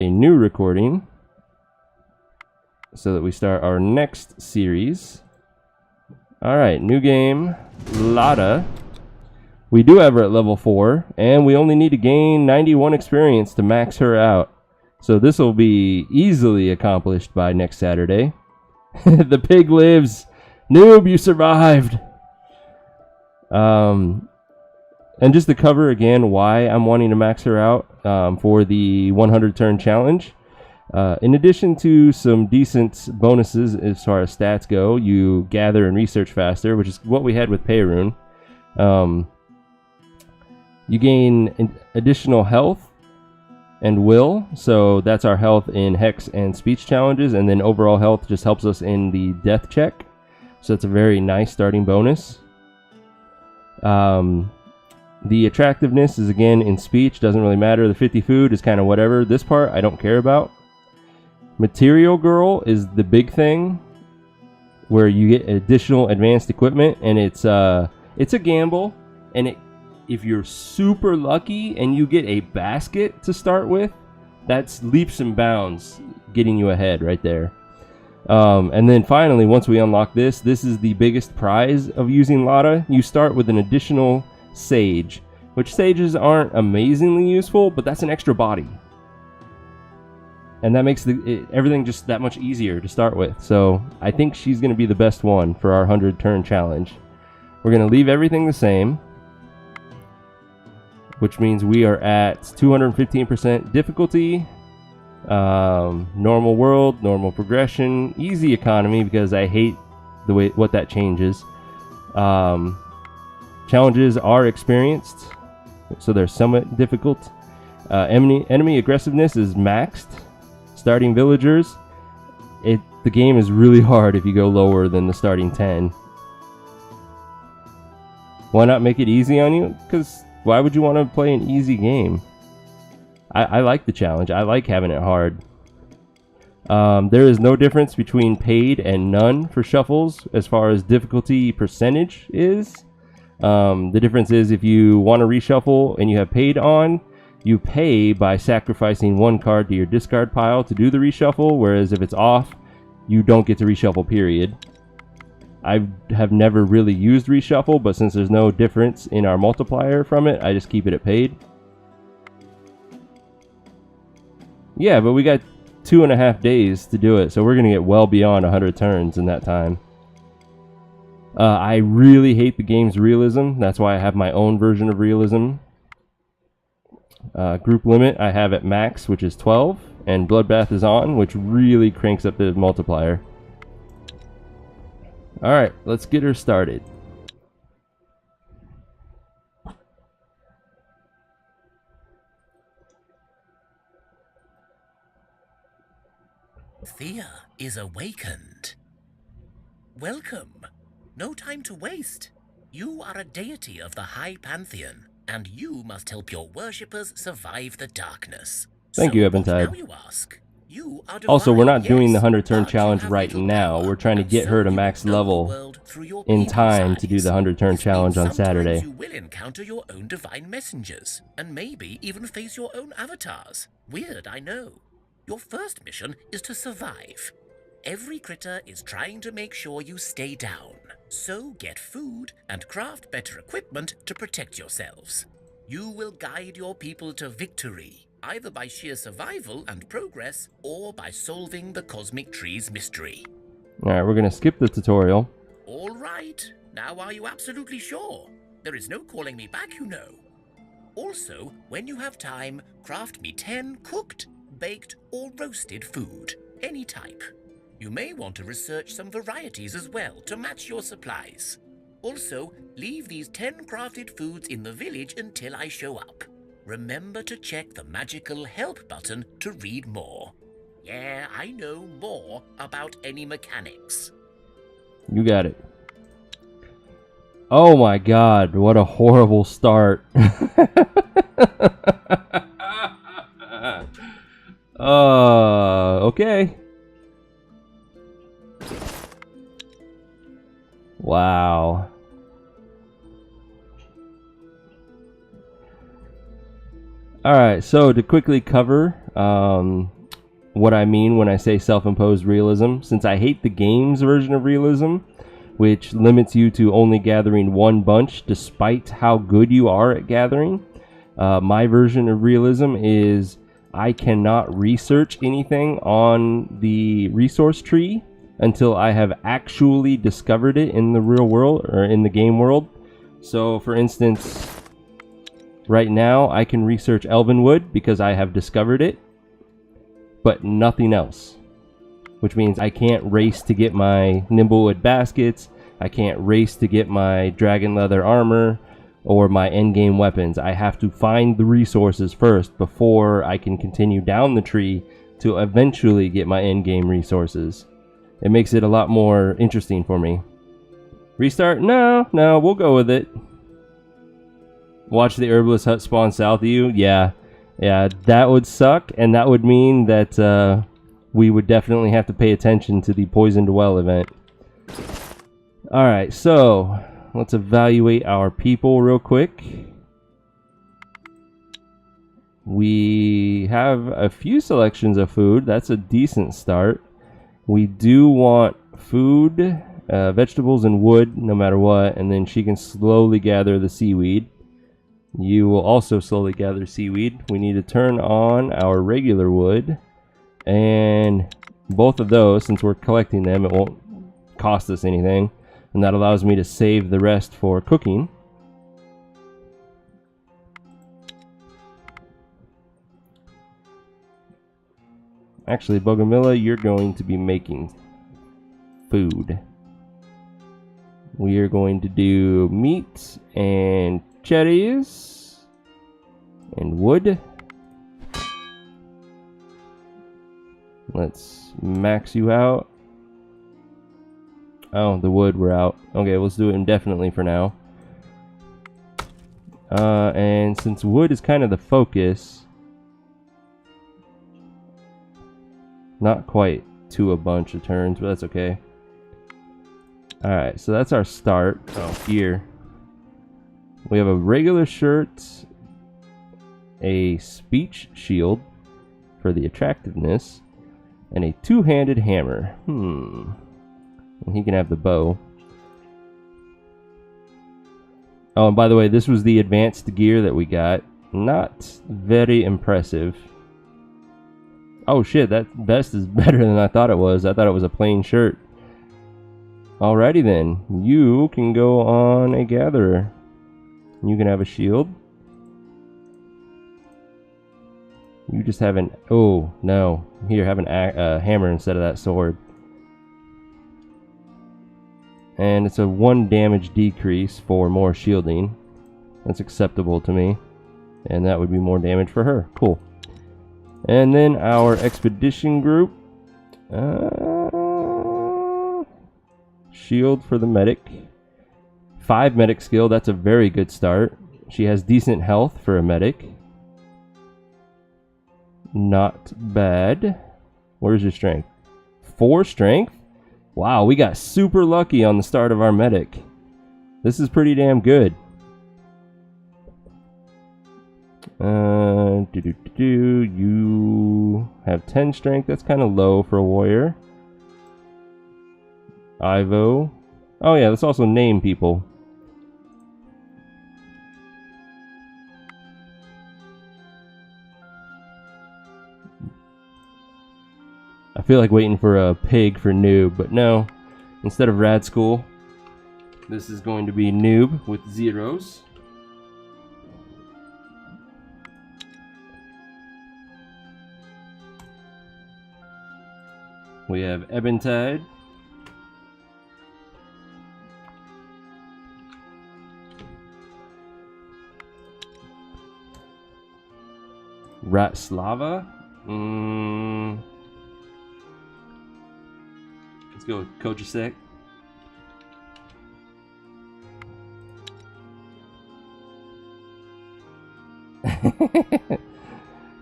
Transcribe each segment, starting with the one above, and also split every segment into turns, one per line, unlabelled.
a new recording so that we start our next series. Alright, new game, Lada. We do have her at level 4, and we only need to gain 91 experience to max her out. So this will be easily accomplished by next Saturday. The pig lives! Noob, you survived! And just to cover again why I'm wanting to max her out for the 100 turn challenge. In addition to some decent bonuses as far as stats go, you gather and research faster, which is what we had with Peyrune. You gain additional health and will, so that's our health in hex and speech challenges, and then overall health just helps us in the death check, so it's a very nice starting bonus. The attractiveness is again in speech, doesn't really matter. The 50 food is kind of whatever. This part I don't care about. Material Girl is the big thing, where you get additional advanced equipment, and it's a gamble, and if you're super lucky and you get a basket to start with, that's leaps and bounds getting you ahead right there. And then finally, once we unlock this is the biggest prize of using Lada. You start with an additional Sage, which sages aren't amazingly useful, but that's an extra body. And that makes everything just that much easier to start with. So I think she's going to be the best one for our 100 turn challenge. We're going to leave everything the same, which means we are at 215% difficulty, normal world, normal progression, easy economy, because I hate the way what that changes. Challenges are experienced, so they're somewhat difficult. Enemy aggressiveness is maxed. Starting villagers, the game is really hard if you go lower than the starting 10. Why not make it easy on you? Because why would you want to play an easy game? I like the challenge. I like having it hard. There is no difference between paid and none for shuffles as far as difficulty percentage is. The difference is if you want to reshuffle and you have paid on, you pay by sacrificing one card to your discard pile to do the reshuffle, whereas if it's off, you don't get to reshuffle, period. I have never really used reshuffle, but since there's no difference in our multiplier from it, I just keep it at paid. Yeah, but we got 2.5 days to do it, so we're going to get well beyond 100 turns in that time. I really hate the game's realism. That's why I have my own version of realism. Group limit I have at max, which is 12, and Bloodbath is on, which really cranks up the multiplier. Alright, let's get her started.
Thea is awakened. Welcome. No time to waste. You are a deity of the High Pantheon, and you must help your worshippers survive the darkness.
Thank you, Eventide.
Now you ask. You are divine,
Also, we're not doing the
yes,
100 turn
but
challenge
you have
right
little
now.
power,
We're trying to
and
get
so
her to
you
max
will know the
level
world through your
in
people's
time to do
eyes.
the 100 turn
This
challenge
means
on Saturday.
sometimes you will encounter your own divine messengers, and maybe even face your own avatars. Weird, I know. Your first mission is to survive. Every critter is trying to make sure you stay down, so get food and craft better equipment to protect yourselves. You will guide your people to victory, either by sheer survival and progress, or by solving the cosmic tree's mystery.
Alright, we're going to skip the tutorial.
All right. Now are you absolutely sure? There is no calling me back, you know. Also, when you have time, craft me 10 cooked, baked, or roasted food, any type. You may want to research some varieties as well to match your supplies. Also, leave these 10 crafted foods in the village until I show up. Remember to check the magical help button to read more. Yeah, I know more about any mechanics.
You got it. Oh my god, what a horrible start. Okay. Wow. Alright, so to quickly cover, what I mean when I say self-imposed realism, since I hate the game's version of realism, which limits you to only gathering one bunch despite how good you are at gathering. My version of realism is I cannot research anything on the resource tree until I have actually discovered it in the real world or in the game world. So for instance, right now I can research Elvenwood because I have discovered it, but nothing else. Which means I can't race to get my Nimblewood baskets, I can't race to get my dragon leather armor, or my endgame weapons. I have to find the resources first before I can continue down the tree to eventually get my endgame resources. It makes it a lot more interesting for me. Restart? No, we'll go with it. Watch the herbalist hut spawn south of you? Yeah, that would suck, and that would mean that we would definitely have to pay attention to the Poisoned Well event. Alright, so let's evaluate our people real quick. We have a few selections of food. That's a decent start. We do want food, vegetables, and wood no matter what, and then she can slowly gather the seaweed. You will also slowly gather seaweed. We need to turn on our regular wood, and both of those, since we're collecting them, it won't cost us anything. And that allows me to save the rest for cooking. Actually, Bogomilla, you're going to be making food. We are going to do meat and cherries and wood. Let's max you out. Oh, the wood, we're out. Okay, let's do it indefinitely for now. And since wood is kind of the focus, not quite to a bunch of turns, but that's okay. Alright, so that's our start. Oh, here. We have a regular shirt, a speech shield for the attractiveness, and a two-handed hammer. And he can have the bow. Oh, and by the way, this was the advanced gear that we got. Not very impressive. Oh shit, that vest is better than I thought it was. I thought it was a plain shirt. Alrighty then. You can go on a gatherer. You can have a shield. You just have an... Oh, no. Here, have a hammer instead of that sword. And it's a 1 damage decrease for more shielding. That's acceptable to me. And that would be more damage for her. Cool. And then our expedition group. Shield for the medic. 5 medic skill. That's a very good start. She has decent health for a medic. Not bad. Where's your strength? 4 strength? Wow, we got super lucky on the start of our medic. This is pretty damn good. You have 10 strength. That's kind of low for a warrior. Ivo. Oh yeah, let's also name people. I feel like waiting for a pig for noob, but no. Instead of rad school, this is going to be noob with zeros. We have Ebentide. Ratslava. Let's go with Kojasek.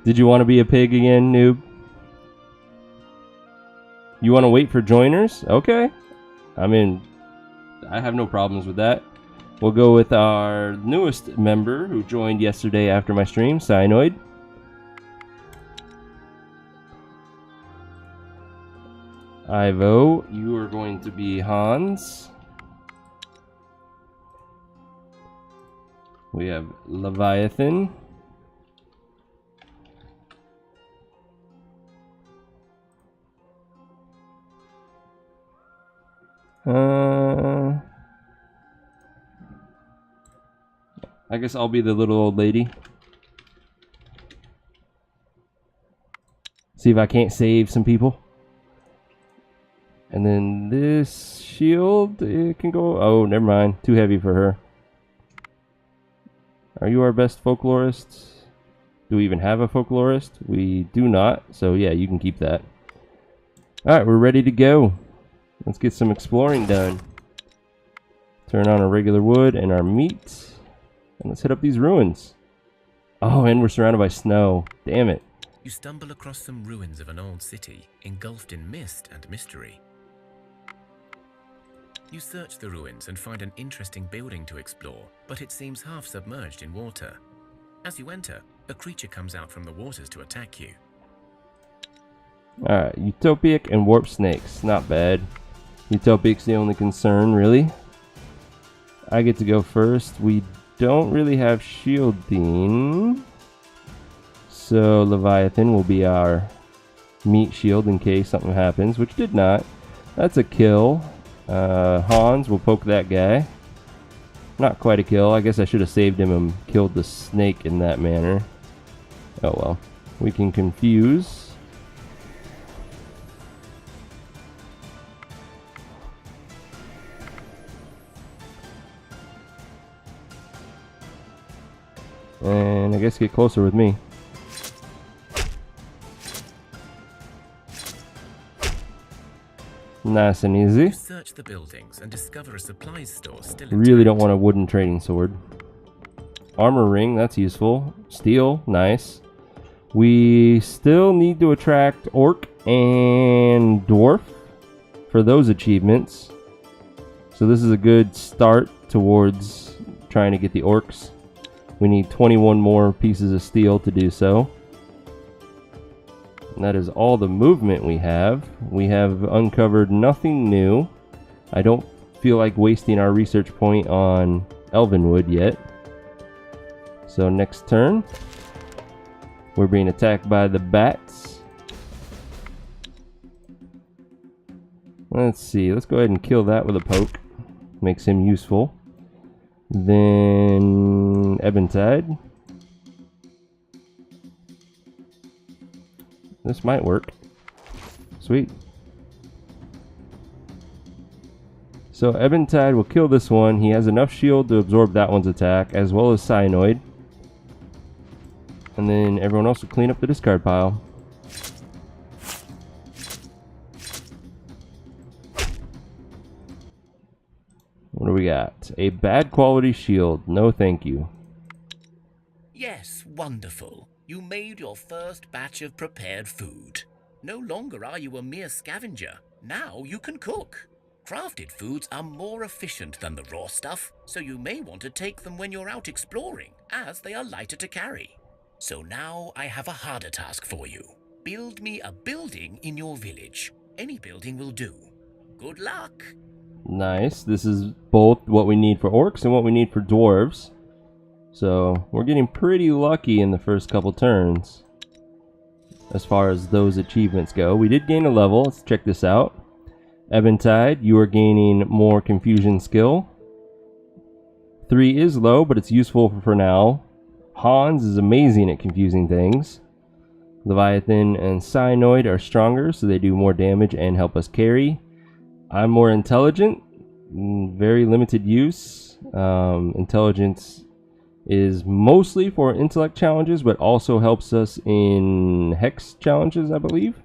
Did you want to be a pig again, noob? You want to wait for joiners? Okay. I mean, I have no problems with that. We'll go with our newest member who joined yesterday after my stream, Cyanoid. Ivo, you are going to be Hans. We have Leviathan. I guess I'll be the little old lady. See if I can't save some people. And then this shield, it can go... Oh, never mind. Too heavy for her. Are you our best folklorist? Do we even have a folklorist? We do not. So yeah, you can keep that. Alright, we're ready to go. Let's get some exploring done. Turn on our regular wood and our meat. And let's hit up these ruins. Oh, and we're surrounded by snow. Damn it.
You stumble across some ruins of an old city, engulfed in mist and mystery. You search the ruins and find an interesting building to explore, but it seems half submerged in water. As you enter, a creature comes out from the waters to attack you.
Alright, Utopic and Warp Snakes. Not bad. Utopic's the only concern, really. I get to go first. We don't really have shielding. So Leviathan will be our meat shield in case something happens, which did not. That's a kill. Hans will poke that guy. Not quite a kill. I guess I should have saved him and killed the snake in that manner. Oh well. We can confuse. And I guess get closer with me. Nice and easy.
You search the buildings and discover a supplies store still intact.
Really don't want a wooden trading sword. Armor ring, that's useful. Steel, nice. We still need to attract orc and dwarf for those achievements. So this is a good start towards trying to get the orcs. We need 21 more pieces of steel to do so. And that is all the movement we have. We have uncovered nothing new. I don't feel like wasting our research point on Elvenwood yet. So next turn, we're being attacked by the bats. Let's see, let's go ahead and kill that with a poke. Makes him useful. Then Eventide. This might work. Sweet. So Eventide will kill this one. He has enough shield to absorb that one's attack, as well as Cyanoid. And then everyone else will clean up the discard pile. What do we got? A bad quality shield. No thank you.
Yes, wonderful. You made your first batch of prepared food. No longer are you a mere scavenger. Now you can cook. Crafted foods are more efficient than the raw stuff, so you may want to take them when you're out exploring, as they are lighter to carry. So now I have a harder task for you. Build me a building in your village. Any building will do. Good luck.
Nice. This is both what we need for orcs and what we need for dwarves. So we're getting pretty lucky in the first couple turns as far as those achievements go. We did gain a level. Let's check this out. Eventide, you are gaining more confusion skill. 3 is low, but it's useful for now. Hans is amazing at confusing things. Leviathan and Cyanoid are stronger, so they do more damage and help us carry. I'm more intelligent, very limited use. Intelligence is mostly for intellect challenges, but also helps us in hex challenges, I believe.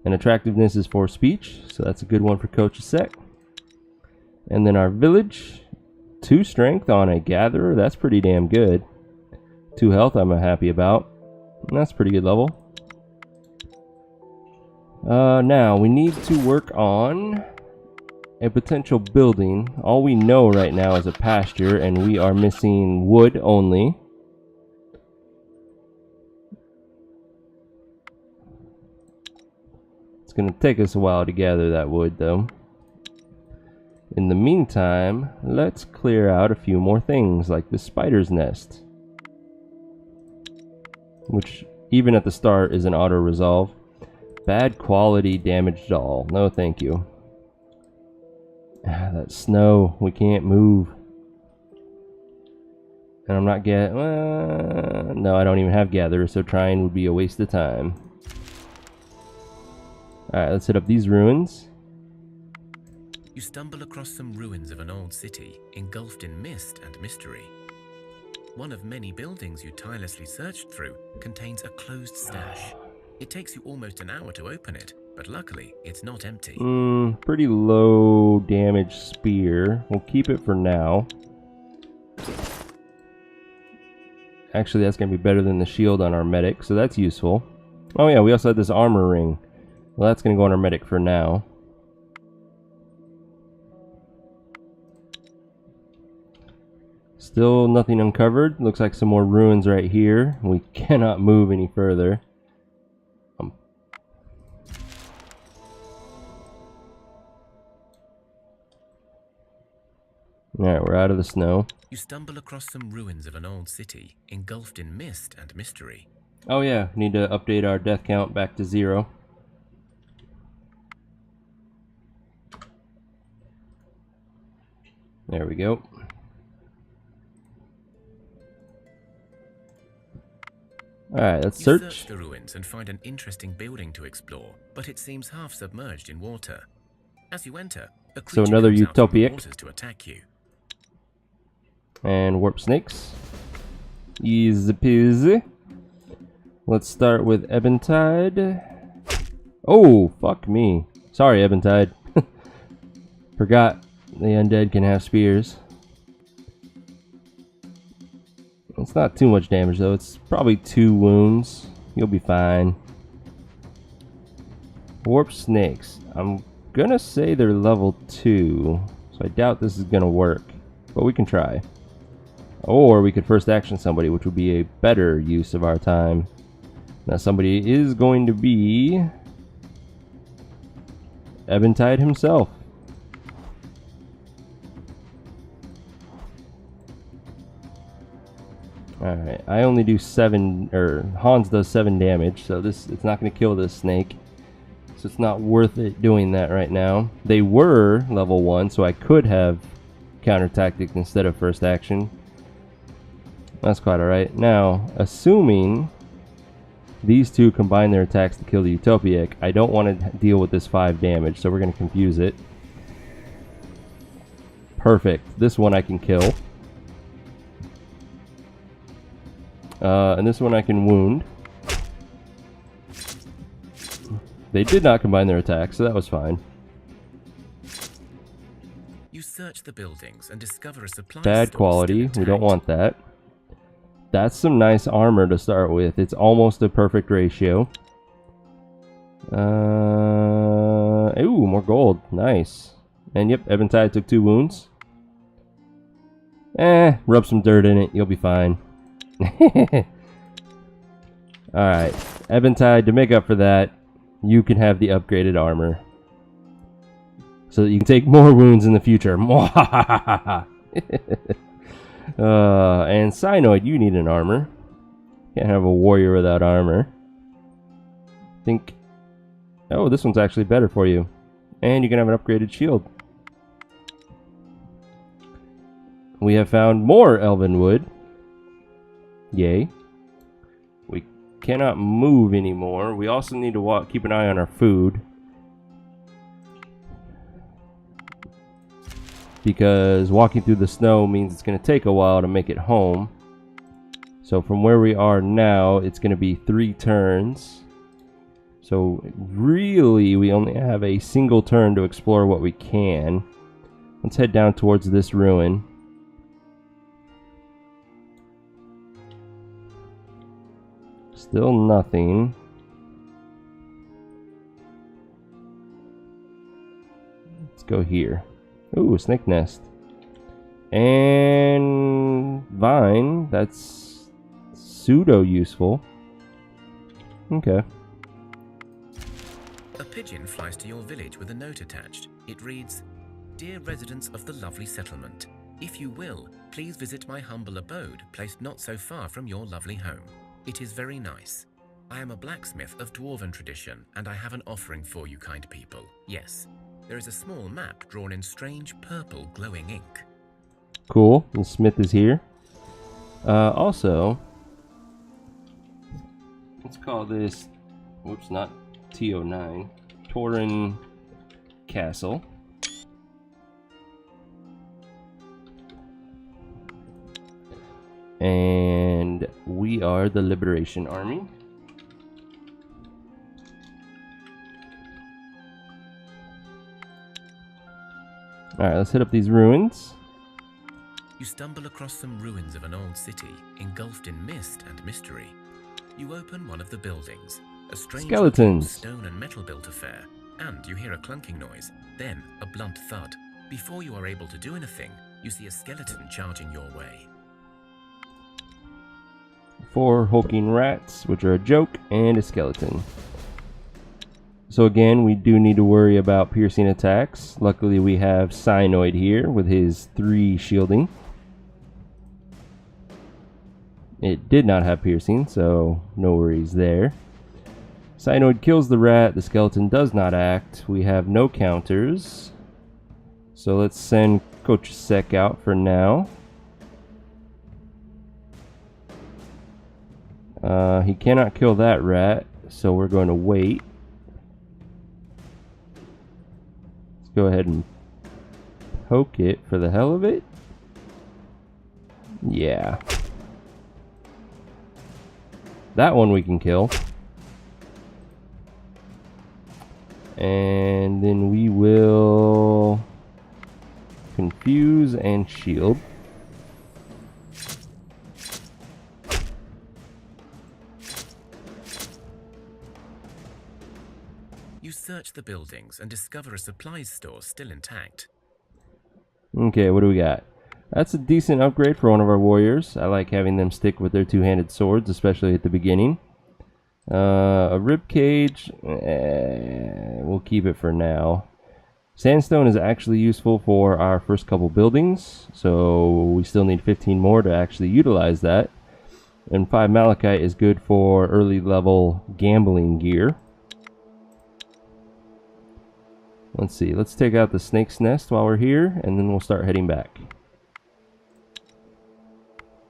And attractiveness is for speech, so that's a good one for Coach Sec. And then our village, 2 strength on a gatherer, that's pretty damn good. 2 health I'm happy about. And that's a pretty good level. Now we need to work on a potential building. All we know right now is a pasture, and we are missing wood only. It's going to take us a while to gather that wood, though. In the meantime, let's clear out a few more things, like the spider's nest. Which, even at the start, is an auto-resolve. Bad quality, damaged all. No, thank you. That snow, we can't move. And I'm not no, I don't even have gather, so trying would be a waste of time. Alright, let's hit up these ruins.
You stumble across some ruins of an old city, engulfed in mist and mystery. One of many buildings you tirelessly searched through contains a closed stash. It takes you almost an hour to open it, but luckily it's not empty.
Pretty low damage spear. We'll keep it for now. Actually, that's going to be better than the shield on our medic, so that's useful. Oh yeah, we also had this armor ring. Well, that's going to go on our medic for now. Still nothing uncovered. Looks like some more ruins right here. We cannot move any further. Alright, we're out of the snow.
You stumble across some ruins of an old city, engulfed in mist and mystery.
Oh yeah, need to update our death count back to 0. There we go. Alright, let's search.
You search the ruins and find an interesting building to explore, but it seems half submerged in water. As you enter, a creature
another
comes out from the
utopic.
waters to attack you.
And warp snakes. Easy peasy. Let's start with Eventide. Oh, fuck me. Sorry, Eventide. Forgot the undead can have spears. It's not too much damage though. It's probably 2 wounds. You'll be fine. Warp snakes. I'm gonna say they're level 2. So I doubt this is gonna work. But we can try. Or we could first action somebody, which would be a better use of our time. Now somebody is going to be Eventide himself. Alright, I only do 7, or Hans does 7 damage, so it's not going to kill this snake. So it's not worth it doing that right now. They were level 1, so I could have counter tactics instead of first action. That's quite alright. Now, assuming these two combine their attacks to kill the Utopic, I don't want to deal with this 5 damage, so we're going to confuse it. Perfect. This one I can kill. And this one I can wound. They did not combine their attacks, so that was fine.
You search the buildings and discover a supply
Bad
store
quality.
still
We don't
intact.
want that. That's some nice armor to start with. It's almost a perfect ratio. Ooh, more gold. Nice. And yep, Eventide took 2 wounds. Rub some dirt in it. You'll be fine. Alright. Eventide, to make up for that, you can have the upgraded armor. So that you can take more wounds in the future. And Cynoid, you need an armor. Can't have a warrior without armor. Think. Oh, this one's actually better for you. And you can have an upgraded shield. We have found more elven wood. Yay. We cannot move anymore. We also need to keep an eye on our food. Because walking through the snow means it's going to take a while to make it home. So from where we are now, it's going to be 3 turns. So really, we only have a single turn to explore what we can. Let's head down towards this ruin. Still nothing. Let's go here. Ooh, snake nest. And vine. That's pseudo useful. Okay.
A pigeon flies to your village with a note attached. It reads, "Dear residents of the lovely settlement, if you will, please visit my humble abode placed not so far from your lovely home. It is very nice. I am a blacksmith of dwarven tradition, and I have an offering for you, kind people. Yes, there is a small map drawn in strange purple glowing ink."
Cool. The smith is here. Also, let's call this, whoops, not T09, Torin Castle. And we are the Liberation Army. Alright, let's hit up these ruins.
You stumble across some ruins of an old city, engulfed in mist and mystery. You open one of the buildings, a strange
Skeletons.
stone and metal built affair, and you hear a clunking noise, then a blunt thud. Before you are able to do anything, you see a skeleton charging your way.
4 hulking rats, which are a joke, and a skeleton. So again, we do need to worry about piercing attacks. Luckily we have Cyanoid here with his 3 shielding. It did not have piercing, so no worries there. Cyanoid kills the rat, the skeleton does not act. We have no counters. So let's send Coach Sec out for now. He cannot kill that rat, so we're going to wait. Let's go ahead and poke it for the hell of it. Yeah. That one we can kill. And then we will confuse and shield.
You search the buildings and discover a supplies store still intact.
Okay, what do we got? That's a decent upgrade for one of our warriors. I like having them stick with their 2-handed swords, especially at the beginning. A rib cage, we'll keep it for now. Sandstone is actually useful for our first couple buildings, so we still need 15 more to actually utilize that. And 5 malachite is good for early level gambling gear. Let's see, let's take out the snake's nest while we're here, and then we'll start heading back.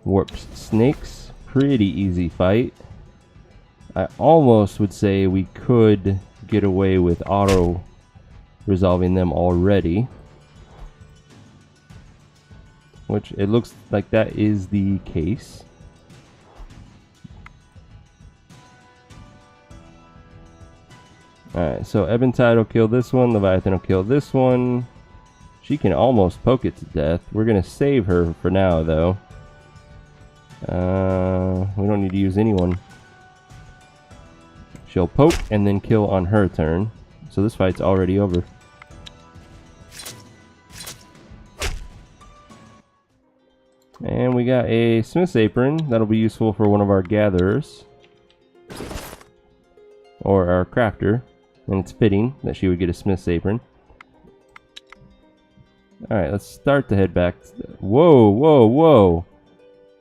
Warped snakes, pretty easy fight. I almost would say we could get away with auto resolving them already, which it looks like that is the case. Alright, so Ebentide will kill this one, Leviathan will kill this one. She can almost poke it to death. We're going to save her for now, though. We don't need to use anyone. She'll poke and then kill on her turn. So this fight's already over. And we got a Smith's Apron. That'll be useful for one of our gatherers. Or our crafter. And it's fitting that she would get a Smith's Apron. Alright, let's start to head back. Whoa, whoa, whoa.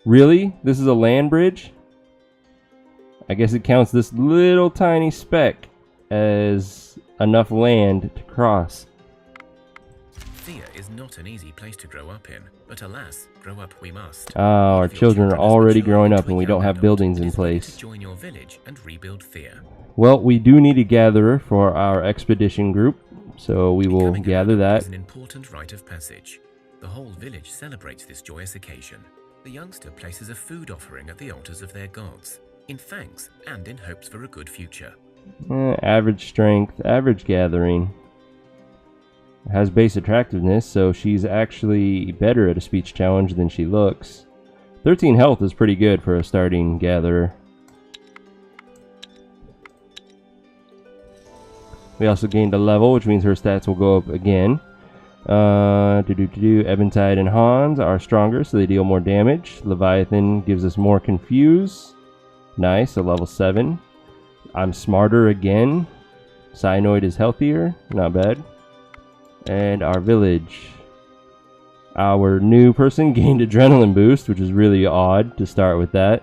Really? This is a land bridge? I guess it counts this little tiny speck as enough land to cross.
Thea is not an easy place to grow up in, but alas, grow up we must.
Oh, our children are already growing up and we don't have buildings in place.
Join your village and rebuild Thea.
Well, we do need a gatherer for our expedition group, so we will gather that.
Is an important rite of passage. The whole village celebrates this joyous occasion. The youngster places a food offering at the altars of their gods, in thanks and in hopes for a good future.
Average strength, average gathering. Has base attractiveness, so she's actually better at a speech challenge than she looks. 13 health is pretty good for a starting gatherer. We also gained a level, which means her stats will go up again. Eventide and Hans are stronger, so they deal more damage. Leviathan gives us more confuse. Nice, a level 7. I'm smarter again, Cyanoid is healthier, not bad. And our village. Our new person gained adrenaline boost, which is really odd to start with that.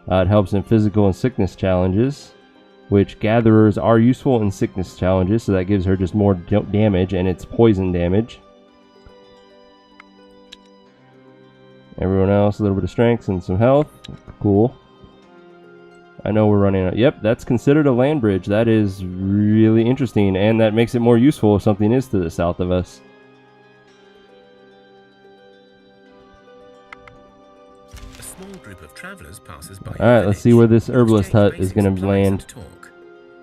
It helps in physical and sickness challenges, which gatherers are useful in sickness challenges, so that gives her just more damage, and it's poison damage. Everyone else, a little bit of strength and some health. Cool. I know we're running out. Yep, that's considered a land bridge. That is really interesting, and that makes it more useful if something is to the south of us.
A small group of travelers passes by.
Alright, let's see where this herbalist hut is going to land.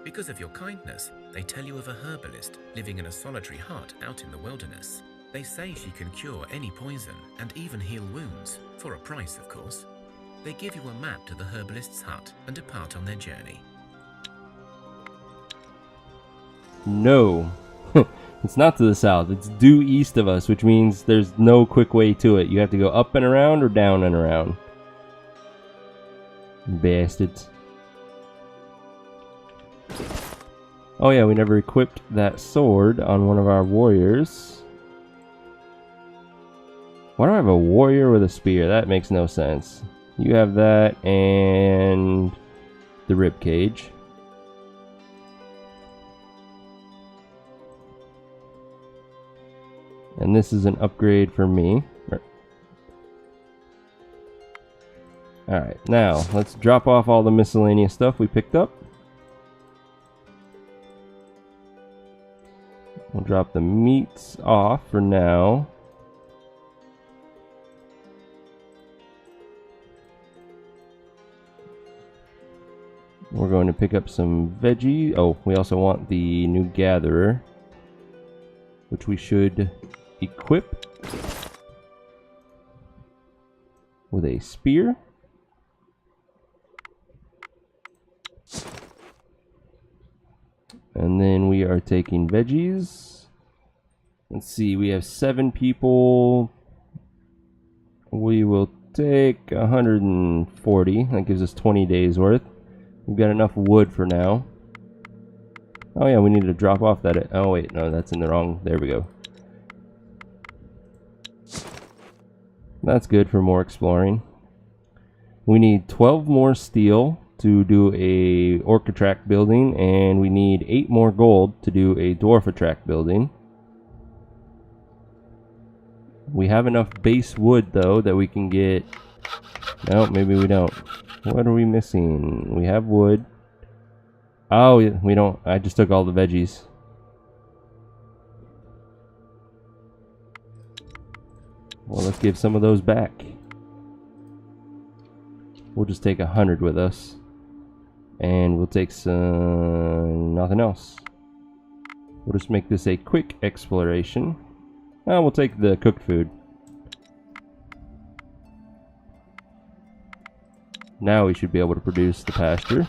Because of your kindness, they tell you of a herbalist living in a solitary hut out in the wilderness. They say she can cure any poison and even heal wounds, for a price, of course. They give you a map to the herbalist's hut and depart on their journey.
No. It's not to the south. It's due east of us, which means there's no quick way to it. You have to go up and around or down and around. Bastards. Oh yeah, we never equipped that sword on one of our warriors. Why do I have a warrior with a spear? That makes no sense. You have that and the rib cage. And this is an upgrade for me. Alright, now let's drop off all the miscellaneous stuff we picked up. We'll drop the meats off for now. We're going to pick up some veggie. Oh, we also want the new gatherer, which we should equip with a spear. And then we are taking veggies. Let's see, we have 7 people. We will take 140. That gives us 20 days worth. We've got enough wood for now. Oh yeah, we need to drop off that. Oh wait, no, that's in the wrong. There we go. That's good for more exploring. We need 12 more steel to do a orc attract building, and we need 8 more gold to do a dwarf attract building. We have enough base wood though that we can get. No, maybe we don't. What are we missing? We have wood. Oh, we don't. I just took all the veggies. Well, let's give some of those back. We'll just take 100 with us. And we'll take some... nothing else. We'll just make this a quick exploration. Oh, we'll take the cooked food. Now we should be able to produce the pasture.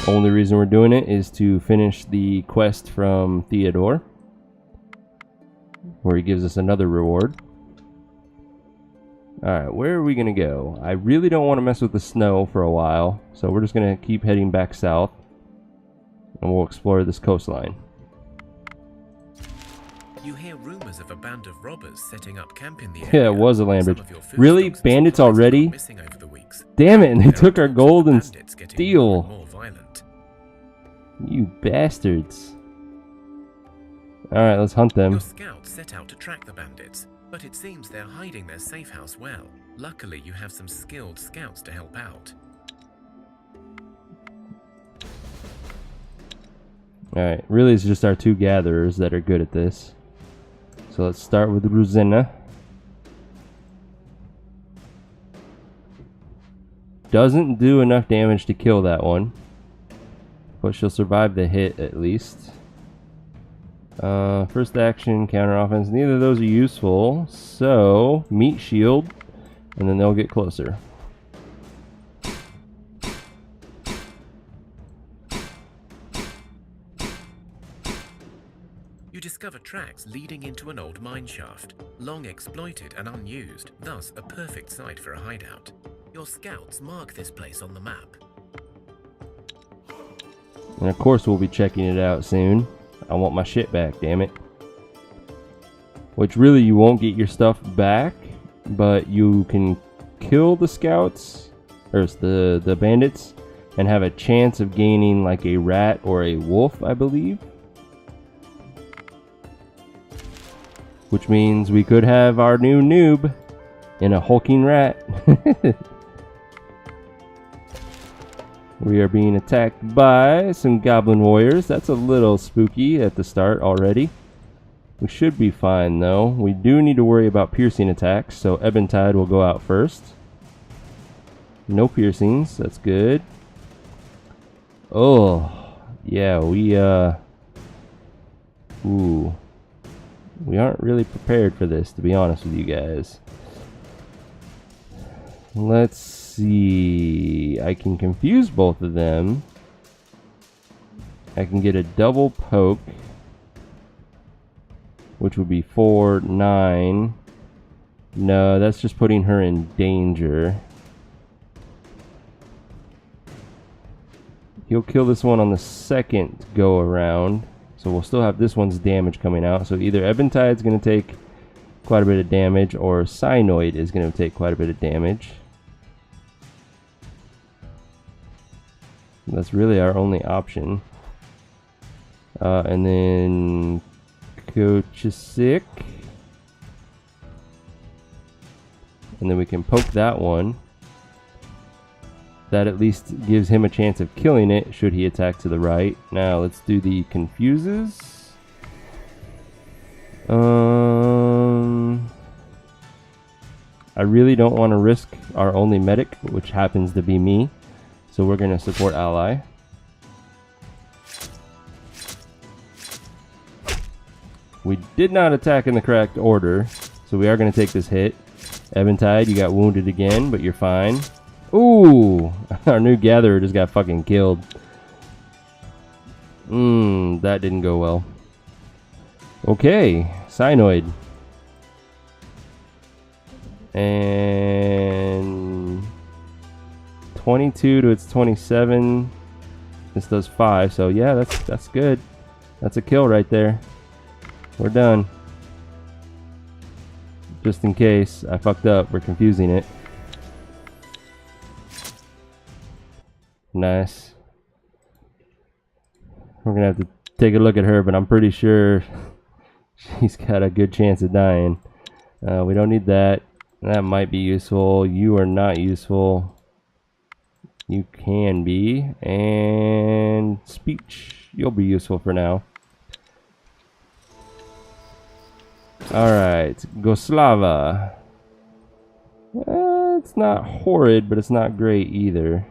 Only reason we're doing it is to finish the quest from Theodore, where he gives us another reward. Alright, where are we going to go? I really don't want to mess with the snow for a while, so we're just going to keep heading back south, and we'll explore this coastline.
You hear rumors of a band of robbers setting up camp in the area.
Yeah, it was a land bridge. Really? Bandits already? Damn it, and they took our gold and steel. You bastards. Alright, let's hunt them.
Your scouts set out to track the bandits, but it seems they're hiding their safe house well. Luckily, you have some skilled scouts to help out.
Alright, really it's just our 2 gatherers that are good at this. So let's start with Rosina. Doesn't do enough damage to kill that one, but she'll survive the hit at least. First action, counter offense. Neither of those are useful, so meat shield, and then they'll get closer.
You discover tracks leading into an old mine shaft, long exploited and unused, thus a perfect site for a hideout. Your scouts mark this place on the map.
And of course we'll be checking it out soon. I want my shit back, damn it. Which really you won't get your stuff back, but you can kill the scouts, or the bandits, and have a chance of gaining like a rat or a wolf, I believe. Which means we could have our new noob in a hulking rat. We are being attacked by some goblin warriors. That's a little spooky at the start already. We should be fine though. We do need to worry about piercing attacks, so Ebentide will go out first. No piercings, that's good. Oh, yeah, we aren't really prepared for this, to be honest with you guys. Let's see. I can confuse both of them. I can get a double poke, which would be 4, 9. No, that's just putting her in danger. He'll kill this one on the second go around. So we'll still have this one's damage coming out. So either Ebentide's going to take quite a bit of damage, or Cyanoid is going to take quite a bit of damage. That's really our only option. And then Kochisick. And then we can poke that one. That at least gives him a chance of killing it should he attack to the right. Now let's do the confuses. I really don't want to risk our only medic, which happens to be me. So we're going to support ally. We did not attack in the correct order, so we are going to take this hit. Eventide, you got wounded again, but you're fine. Ooh, our new gatherer just got fucking killed. That didn't go well. Okay, Cyanoid. And 22 to its 27. This does 5, so yeah, that's good. That's a kill right there. We're done. Just in case I fucked up, we're confusing it. Nice. We're gonna have to take a look at her, but I'm pretty sure she's got a good chance of dying. We don't need that. That might be useful. You are not useful. You can be. And speech. You'll be useful for now. Alright. Goslava. It's not horrid, but it's not great either.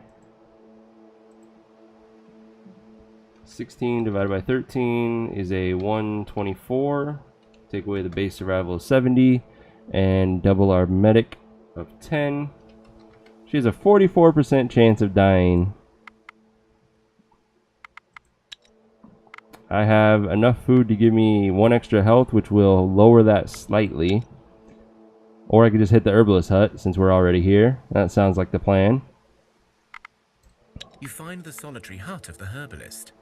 16 divided by 13 is a 124. Take away the base survival of 70 and double our medic of 10. She has a 44% chance of dying. I have enough food to give me 1 extra health, which will lower that slightly. Or I could just hit the herbalist hut since we're already here. That sounds like the plan.
You find the solitary hut of the herbalist.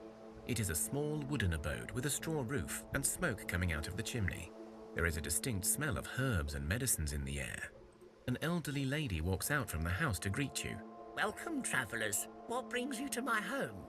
It is a small wooden abode with a straw roof and smoke coming out of the chimney. There is a distinct smell of herbs and medicines in the air. An elderly lady walks out from the house to greet you.
Welcome, travellers. What brings you to my home?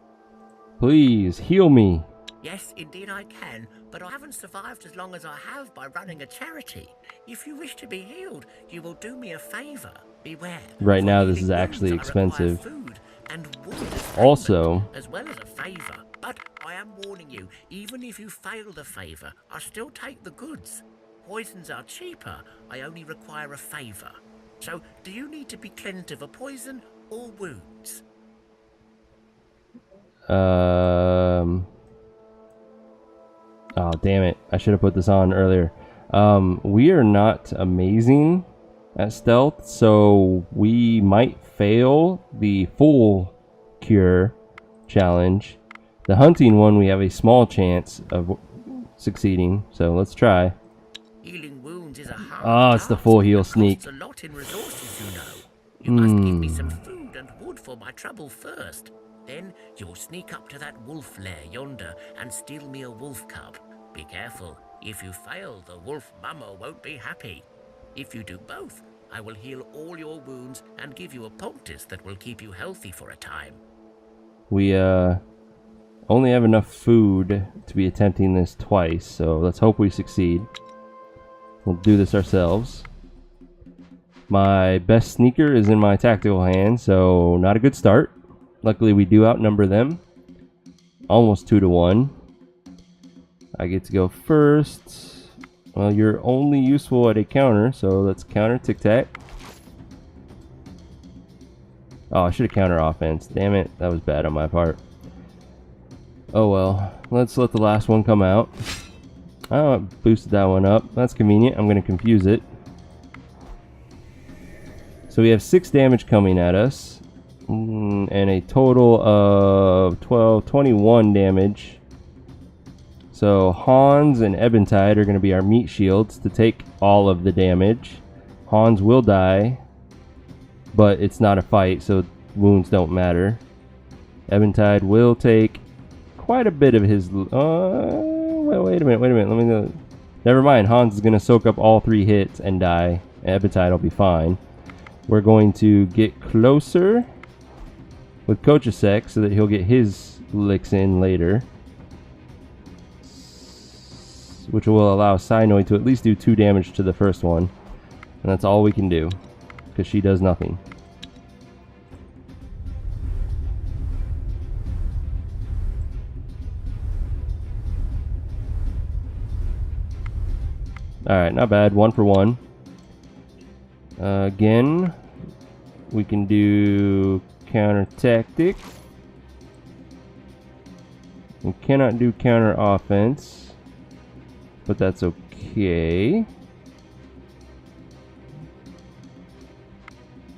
Please, heal me.
Yes, indeed I can, but I haven't survived as long as I have by running a charity. If you wish to be healed, you will do me a favour. Beware.
Right now,
For
this is
healing
actually
wounds, I require
expensive.
food and wood as
Also,
payment, as well as a favour. But I am warning you, even if you fail the favour, I still take the goods. Poisons are cheaper. I only require a favour. So, do you need to be cleansed of a poison or wounds?
Oh, damn it. I should have put this on earlier. We are not amazing at stealth, so we might fail the full cure challenge. The hunting one, we have a small chance of succeeding, so let's try.
Healing wounds is a hard
Oh, it's the full heal
task,
sneak.
costs a lot in resources, you know. You must give me some food and wood for my trouble first. Then you'll sneak up to that wolf lair yonder and steal me a wolf cub. Be careful. If you fail, the wolf mama won't be happy. If you do both, I will heal all your wounds and give you a poultice that will keep you healthy for a time.
We only have enough food to be attempting this twice, so let's hope we succeed. We'll do this ourselves. My best sneaker is in my tactical hand, so not a good start. Luckily, we do outnumber them. Almost 2 to 1. I get to go first. Well, you're only useful at a counter, so let's counter tic-tac. Oh, I should have counter offense. Damn it, that was bad on my part. Oh well, let's let the last one come out. Oh, it boosted that one up. That's convenient. I'm going to confuse it. So we have 6 damage coming at us. And a total of 21 damage. So Hans and Ebentide are going to be our meat shields to take all of the damage. Hans will die, but it's not a fight, so wounds don't matter. Ebentide will take quite a bit of his... wait a minute. Let me know. Never mind. Hans is going to soak up all 3 hits and die. Ebentide will be fine. We're going to get closer with Kochasek so that he'll get his licks in later, which will allow Cynoid to at least do 2 damage to the first one. And that's all we can do, because she does nothing. Alright, not bad. 1 for 1. Again, we can do counter tactic. We cannot do counter offense, but that's okay.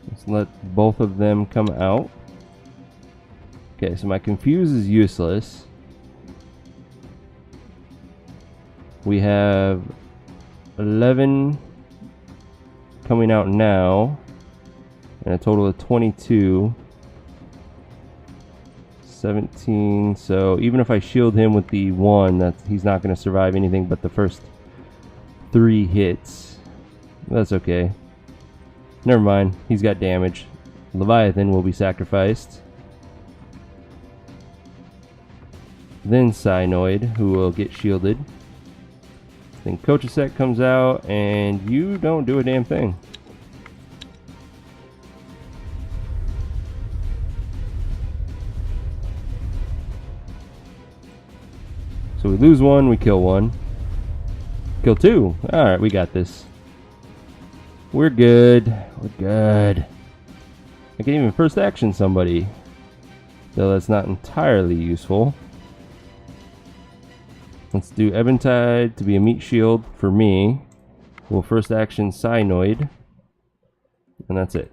Let's let both of them come out. Okay, so my confuse is useless. We have 11 coming out now, and a total of 22. 17, so even if I shield him with the 1, he's not going to survive anything but the first 3 hits. That's okay. Never mind, he's got damage. Leviathan will be sacrificed. Then Cynoid, who will get shielded. Then Kochasek comes out, and you don't do a damn thing. So we lose 1, we kill 1. Kill 2. Alright, we got this. We're good. We're good. I can even first action somebody, though that's not entirely useful. Let's do Ebentide to be a meat shield for me. We'll first action Cynoid. And that's it.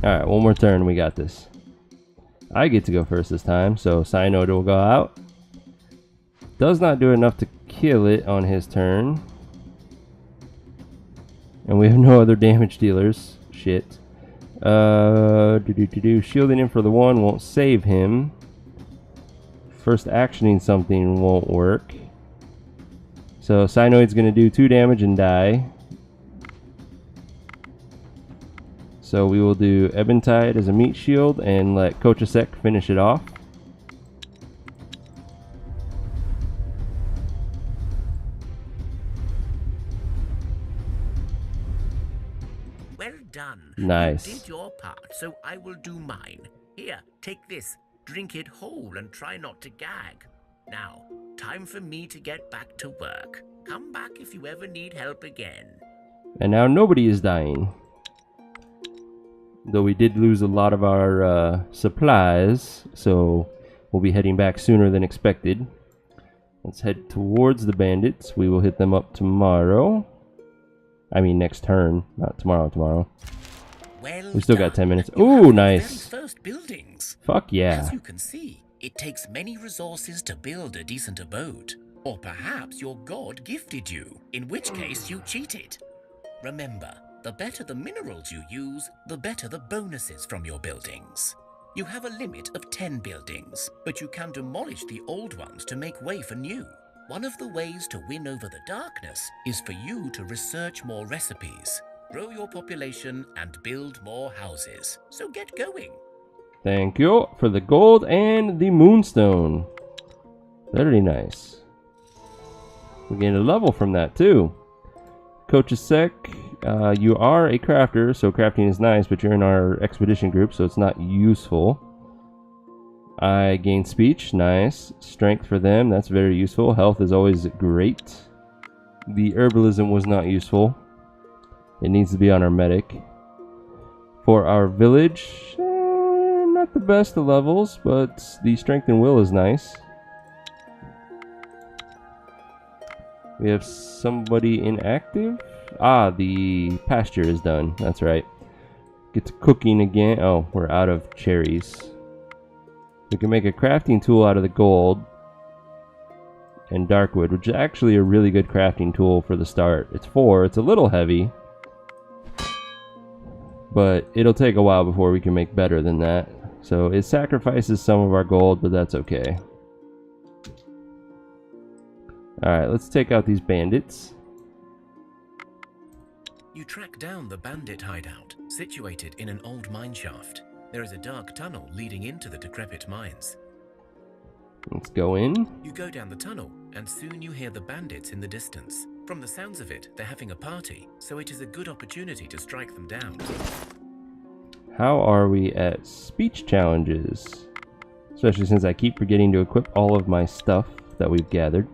Alright, one more turn, we got this. I get to go first this time, so Cynoid will go out. Does not do enough to kill it on his turn. And we have no other damage dealers. Shit. Shielding him for the 1 won't save him. First actioning something won't work. So Cynoid's going to do 2 damage and die. So we will do Ebentide as a meat shield and let Kochasek finish it off.
Well done.
Nice.
You did your part, so I will do mine. Here, take this. Drink it whole and try not to gag. Now, time for me to get back to work. Come back if you ever need help again.
And now nobody is dying. Though we did lose a lot of our supplies, so we'll be heading back sooner than expected. Let's head towards the bandits. We will hit them up tomorrow. I mean next turn, not tomorrow.
Well
We still got
done.
10 minutes.
You
Ooh,
have the
nice.
very first buildings.
Fuck yeah.
As you can see, it takes many resources to build a decent abode. Or perhaps your god gifted you, in which case you cheated. Remember, the better the minerals you use, the better the bonuses from your buildings. You have a limit of 10 buildings, but you can demolish the old ones to make way for new. One of the ways to win over the darkness is for you to research more recipes, grow your population, and build more houses. So get going.
Thank you for the gold and the moonstone. Very nice. We gained a level from that too. Coach Sec, you are a crafter, so crafting is nice, but you're in our expedition group, so it's not useful. I gained speech, nice. Strength for them, that's very useful. Health is always great. The herbalism was not useful. It needs to be on our medic. For our village, not the best of levels, but the strength and will is nice. We have somebody inactive. Ah, the pasture is done. That's right. Get to cooking again. Oh, we're out of cherries. We can make a crafting tool out of the gold and dark wood, which is actually a really good crafting tool for the start. It's 4. It's a little heavy, but it'll take a while before we can make better than that. So it sacrifices some of our gold, but that's okay. Alright, let's take out these bandits.
You track down the bandit hideout, situated in an old mine shaft. There is a dark tunnel leading into the decrepit mines.
Let's go in.
You go down the tunnel, and soon you hear the bandits in the distance. From the sounds of it, they're having a party, so it is a good opportunity to strike them down.
How are we at speech challenges? Especially since I keep forgetting to equip all of my stuff that we've gathered.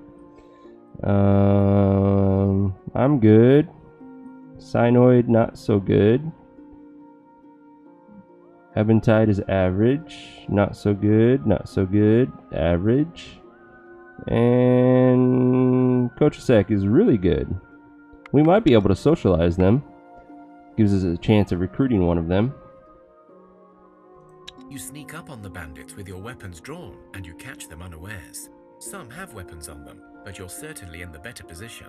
I'm good. Cynoid, not so good. Ebentide is average. Not so good, not so good. Average. And Kochasek is really good. We might be able to socialize them. Gives us a chance of recruiting one of them.
You sneak up on the bandits with your weapons drawn, and you catch them unawares. Some have weapons on them, but you're certainly in the better position.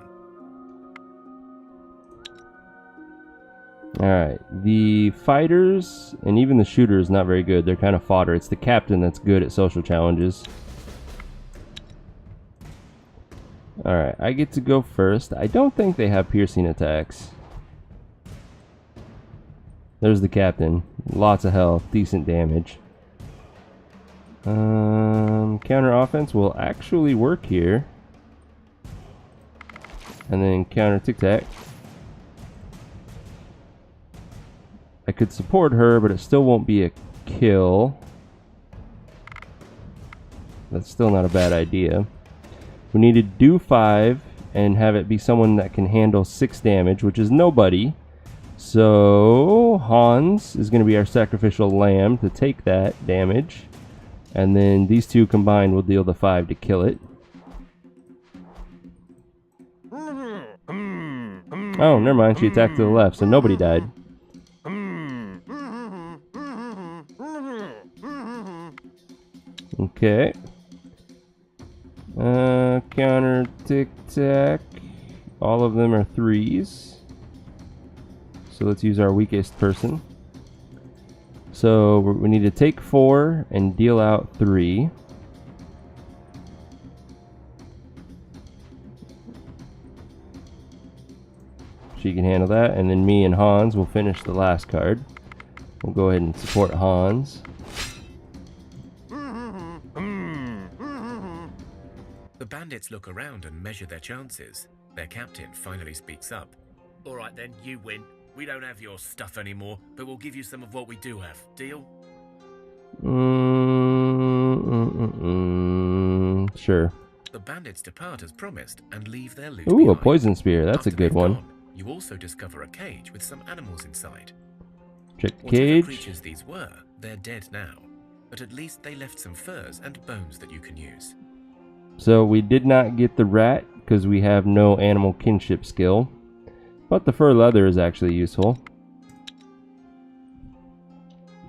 Alright, the fighters and even the shooter is not very good. They're kind of fodder. It's the captain that's good at social challenges. Alright, I get to go first. I don't think they have piercing attacks. There's the captain. Lots of health, decent damage. Counter offense will actually work here. And then counter tic-tac. I could support her, but it still won't be a kill. That's still not a bad idea. We need to do 5 and have it be someone that can handle 6 damage, which is nobody. So Hans is going to be our sacrificial lamb to take that damage. And then these two combined will deal the 5 to kill it. Oh, never mind. She attacked to the left, so nobody died. Okay. Counter tic-tac. All of them are 3s. So let's use our weakest person. So we need to take 4 and deal out 3. She can handle that, and then me and Hans will finish the last card. We'll go ahead and support Hans.
The bandits look around and measure their chances. Their captain finally speaks up.
All right then, you win. We don't have your stuff anymore, but we'll give you some of what we do have. Deal?
Sure.
The bandits depart as promised and leave their loot
Ooh,
behind.
a poison spear. That's
After
a good
they've
one.
gone, you also discover a cage with some animals inside.
Check
Whatever
cage.
creatures these were, they're dead now. But at least they left some furs and bones that you can use.
So we did not get the rat because we have no animal kinship skill. But the fur leather is actually useful.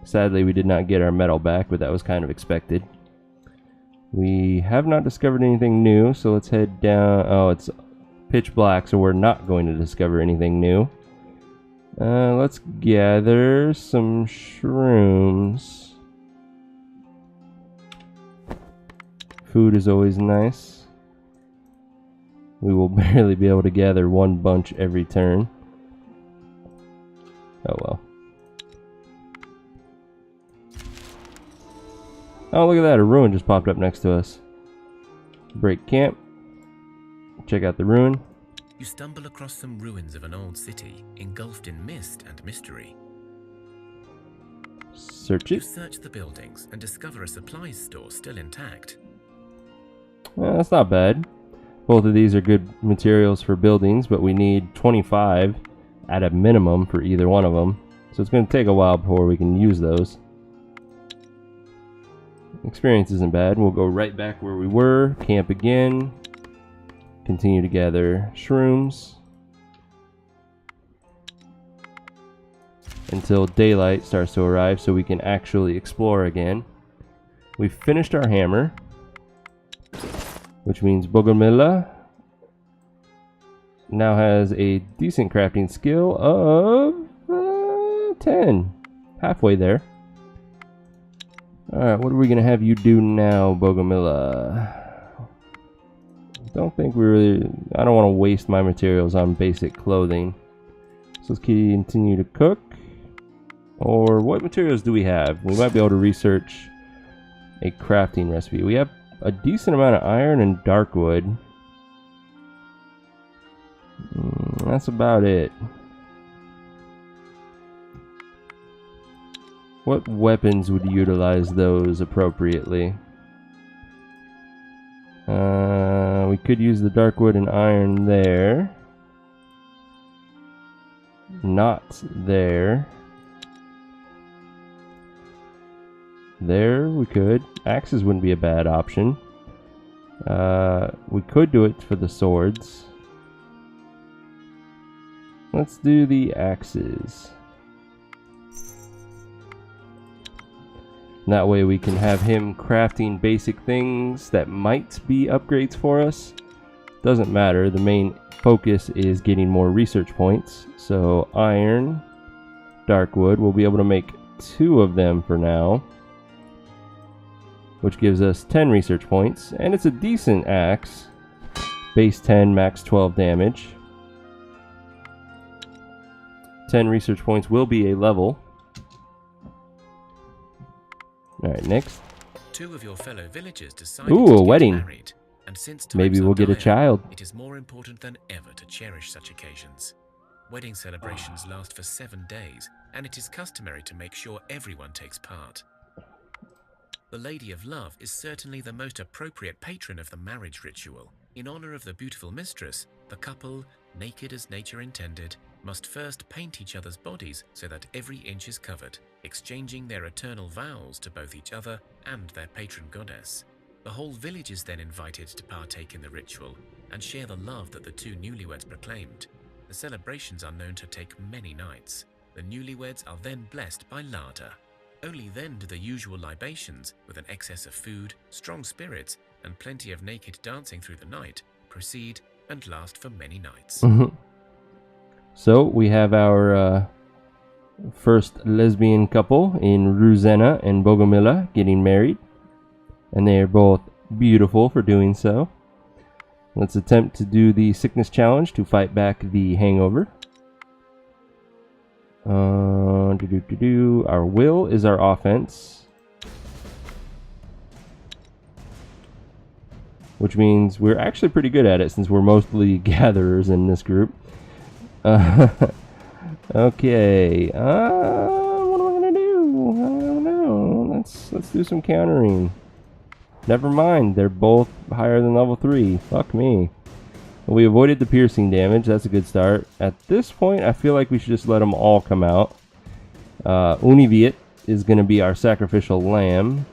Sadly, we did not get our metal back, but that was kind of expected. We have not discovered anything new, so let's head down. Oh, it's pitch black, so we're not going to discover anything new. Let's gather some shrooms. Food is always nice. We will barely be able to gather one bunch every turn. Oh well. Oh, look at that, a ruin just popped up next to us. Break camp. Check out the ruin.
You stumble across some ruins of an old city, engulfed in mist and mystery.
Search
You
it.
search the buildings and discover a supplies store still intact.
That's not bad. Both of these are good materials for buildings, but we need 25 at a minimum for either one of them. So it's going to take a while before we can use those. Experience isn't bad. We'll go right back where we were, camp again, continue to gather shrooms until daylight starts to arrive so we can actually explore again. We've finished our hammer, which means Bogomila now has a decent crafting skill of 10. Halfway there. Alright, what are we going to have you do now, Bogomila? Don't think we really... I don't want to waste my materials on basic clothing. So let's continue to cook. Or what materials do we have? We might be able to research a crafting recipe. We have a decent amount of iron and dark wood. That's about it. What weapons would utilize those appropriately? We could use the dark wood and iron there. Not there. There we could. Axes wouldn't be a bad option. We could do it for the swords. Let's do the axes. That way we can have him crafting basic things that might be upgrades for us. Doesn't matter, the main focus is getting more research points. So iron, dark wood, we'll be able to make 2 of them for now, which gives us 10 research points, and it's a decent axe. Base 10, max 12 damage. 10 research points will be a level. Alright, next.
2 of your fellow villagers decided
Ooh,
to
a
get
wedding.
married, and since
Maybe
times are
we'll get a
dire,
child.
It is more important than ever to cherish such occasions. Wedding celebrations last for 7 days, and it is customary to make sure everyone takes part. The Lady of Love is certainly the most appropriate patron of the marriage ritual. In honor of the beautiful mistress, the couple, naked as nature intended, must first paint each other's bodies so that every inch is covered, exchanging their eternal vows to both each other and their patron goddess. The whole village is then invited to partake in the ritual and share the love that the 2 newlyweds proclaimed. The celebrations are known to take many nights. The newlyweds are then blessed by Lada. Only then do the usual libations, with an excess of food, strong spirits, and plenty of naked dancing through the night, proceed and last for many nights.
So we have our first lesbian couple in Ruzena and Bogomila getting married, and they are both beautiful for doing so. Let's attempt to do the sickness challenge to fight back the hangover. Our will is our offense, which means we're actually pretty good at it since we're mostly gatherers in this group. Okay, what am I gonna do? I don't know. Let's do some countering. Never mind, they're both higher than level 3. Fuck me. We avoided the piercing damage. That's a good start. At this point, I feel like we should just let them all come out. Univiet is going to be our sacrificial lamb.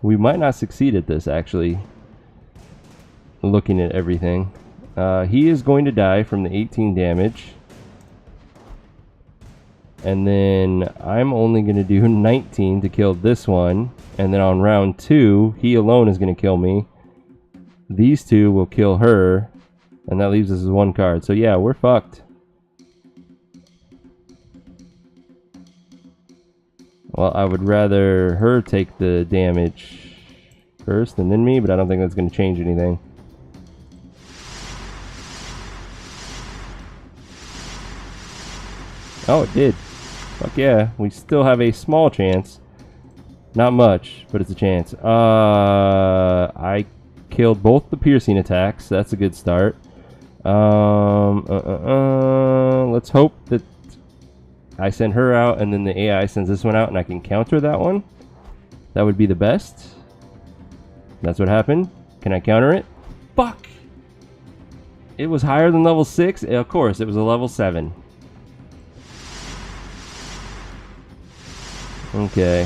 We might not succeed at this, actually. Looking at everything. He is going to die from the 18 damage. And then I'm only going to do 19 to kill this one. And then on round 2, he alone is going to kill me. These two will kill her. And that leaves us with 1 card. So yeah, we're fucked. Well, I would rather her take the damage first and then me, but I don't think that's going to change anything. Oh, it did. Fuck yeah. We still have a small chance. Not much, but it's a chance. I killed both the piercing attacks. That's a good start. Let's hope that I send her out and then the AI sends this one out and I can counter that one. That would be the best. That's what happened. Can I counter it? Fuck! It was higher than level 6? Of course, it was a level 7. Okay.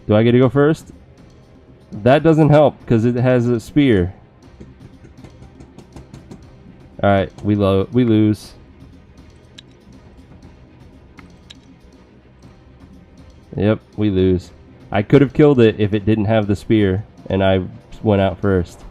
Do I get to go first? That doesn't help because it has a spear. Alright, we lose. Yep, we lose. I could have killed it if it didn't have the spear, and I went out first.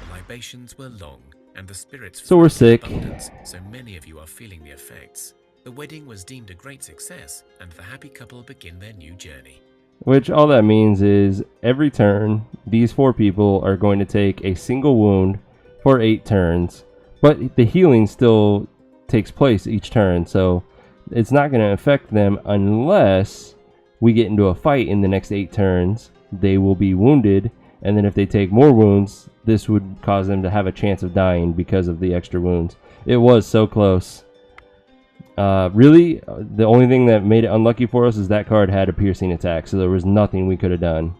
The libations were long, and the spirits
So we're sick.
abundance, so many of you are feeling the effects. The wedding was deemed a great success, and the happy couple begin their new journey.
Which all that means is every turn, these 4 people are going to take a single wound for 8 turns. But the healing still takes place each turn, so it's not going to affect them unless we get into a fight in the next 8 turns. They will be wounded, and then if they take more wounds, this would cause them to have a chance of dying because of the extra wounds. It was so close. Really, the only thing that made it unlucky for us is that card had a piercing attack, so there was nothing we could have done.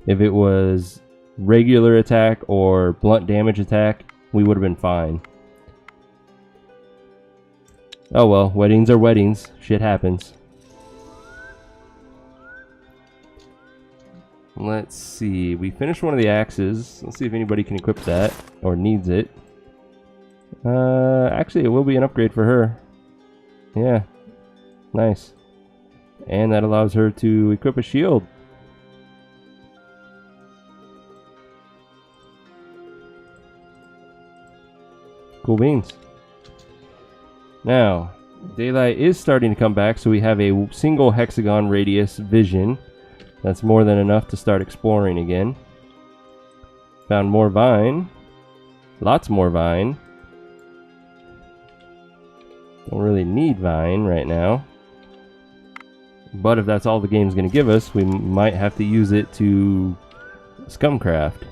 If it was regular attack or blunt damage attack, we would have been fine. Oh well, weddings are weddings. Shit happens. Let's see. We finished one of the axes. Let's see if anybody can equip that or needs it. Actually, it will be an upgrade for her. Yeah. Nice. And that allows her to equip a shield. Cool beans. Now, daylight is starting to come back, so we have a single hexagon radius vision. That's more than enough to start exploring again. Found more vine. Lots more vine. Don't really need vine right now. But if that's all the game's going to give us, we might have to use it to scumcraft.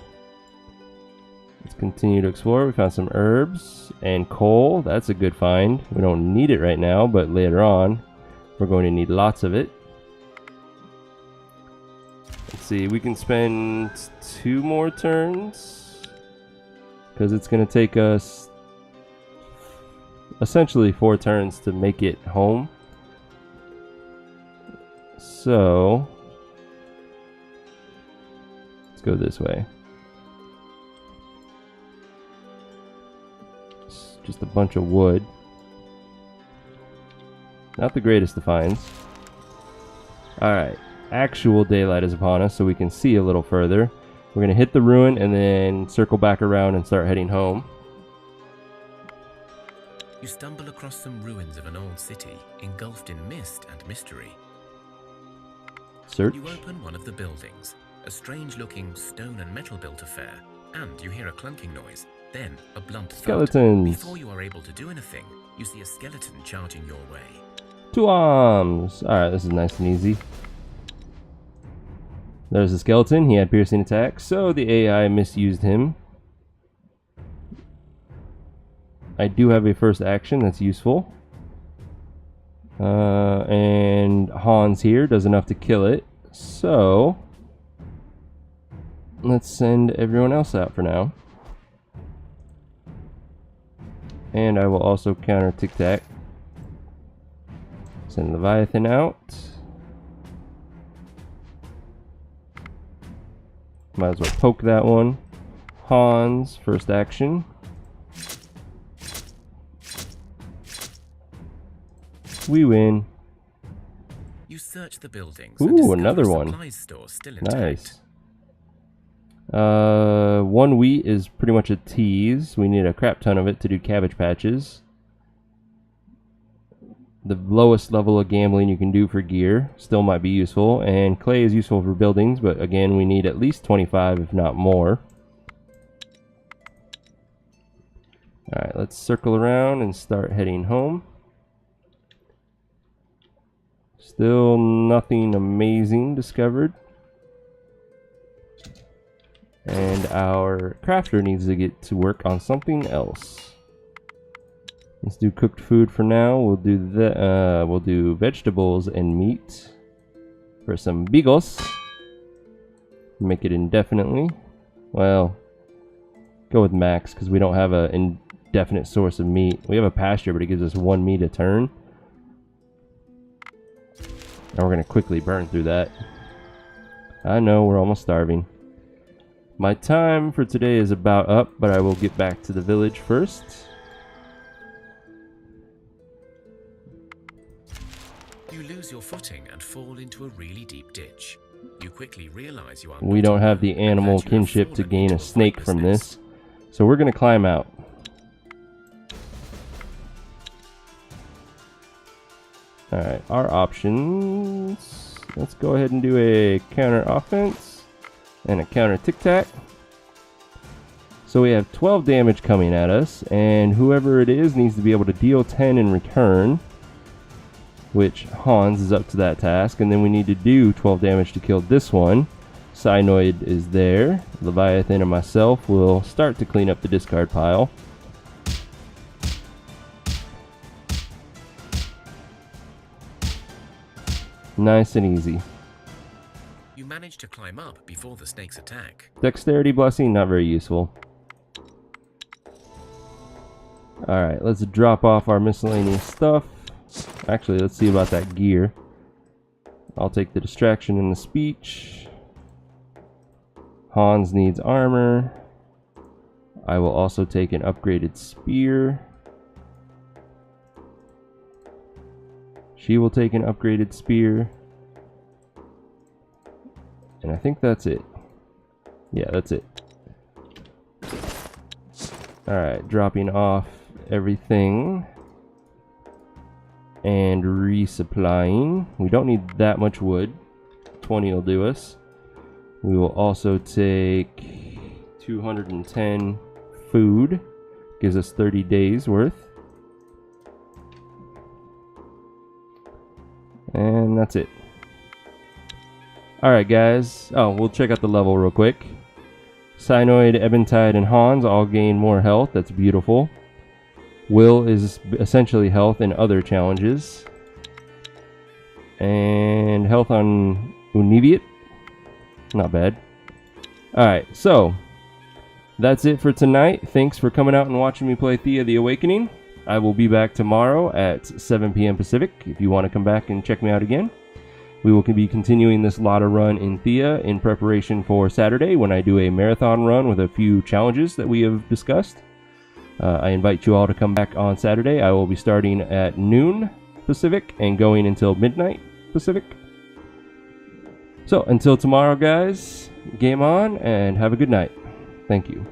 Let's continue to explore. We found some herbs and coal. That's a good find. We don't need it right now, but later on, we're going to need lots of it. Let's see, we can spend 2 more turns because it's going to take us essentially 4 turns to make it home. So let's go this way. It's just a bunch of wood. Not the greatest of finds. Alright, actual daylight is upon us, so we can see a little further. We're going to hit the ruin and then circle back around and start heading home.
You stumble across some ruins of an old city, engulfed in mist and mystery.
Search.
You open one of the buildings, a strange-looking stone and metal-built affair, and you hear a clunking noise, then a blunt thud.
Skeletons.
Before you are able to do anything, you see a skeleton charging your way.
2 arms. Alright, this is nice and easy. There's the skeleton. He had piercing attack, so the AI misused him. I do have a first action that's useful. And Hans here does enough to kill it. So let's send everyone else out for now. And I will also counter Tic Tac. Send Leviathan out. Might as well poke that one. Hans, first action. We win.
You search the buildings
Ooh,
and discover
another
a
one.
supplies store still intact.
Nice. 1 wheat is pretty much a tease. We need a crap ton of it to do cabbage patches. The lowest level of gambling you can do for gear still might be useful, and clay is useful for buildings, but again we need at least 25 if not more. Alright, let's circle around and start heading home. Still nothing amazing discovered. And our crafter needs to get to work on something else. Let's do cooked food for now. We'll do vegetables and meat for some beagles. Make it indefinitely. Well, go with max because we don't have an indefinite source of meat. We have a pasture, but it gives us 1 meat a turn. And we're going to quickly burn through that. I know, we're almost starving. My time for today is about up, but I will get back to the village first.
You lose your footing and fall into a really deep ditch. You quickly realize you are
We
not
don't have
alone
the
and
animal
that you have
kinship to
fallen
gain
into
a snake from
hopelessness.
this. So we're going to climb out. Alright, our options. Let's go ahead and do a counter offense and a counter tic-tac. So we have 12 damage coming at us, and whoever it is needs to be able to deal 10 in return, which Hans is up to that task, and then we need to do 12 damage to kill this one. Cyanoid is there. Leviathan and myself will start to clean up the discard pile. Nice and easy.
You manage to climb up before the snake's attack.
Dexterity blessing, not very useful. Alright, let's drop off our miscellaneous stuff. Actually, let's see about that gear. I'll take the distraction and the speech. Hans needs armor. I will also take an upgraded spear. She will take an upgraded spear. And I think that's it. Yeah, that's it. Alright, dropping off everything. And resupplying. We don't need that much wood. 20 will do us. We will also take 210 food. Gives us 30 days worth. And that's it. Alright guys. Oh, we'll check out the level real quick. Cyanoid, Ebentide, and Hans all gain more health. That's beautiful. Will is essentially health and other challenges. And health on Univiet. Not bad. Alright, so that's it for tonight. Thanks for coming out and watching me play Thea the Awakening. I will be back tomorrow at 7 p.m. Pacific if you want to come back and check me out again. We will be continuing this Lada run in Thea in preparation for Saturday when I do a marathon run with a few challenges that we have discussed. I invite you all to come back on Saturday. I will be starting at noon Pacific and going until midnight Pacific. So until tomorrow guys, game on and have a good night. Thank you.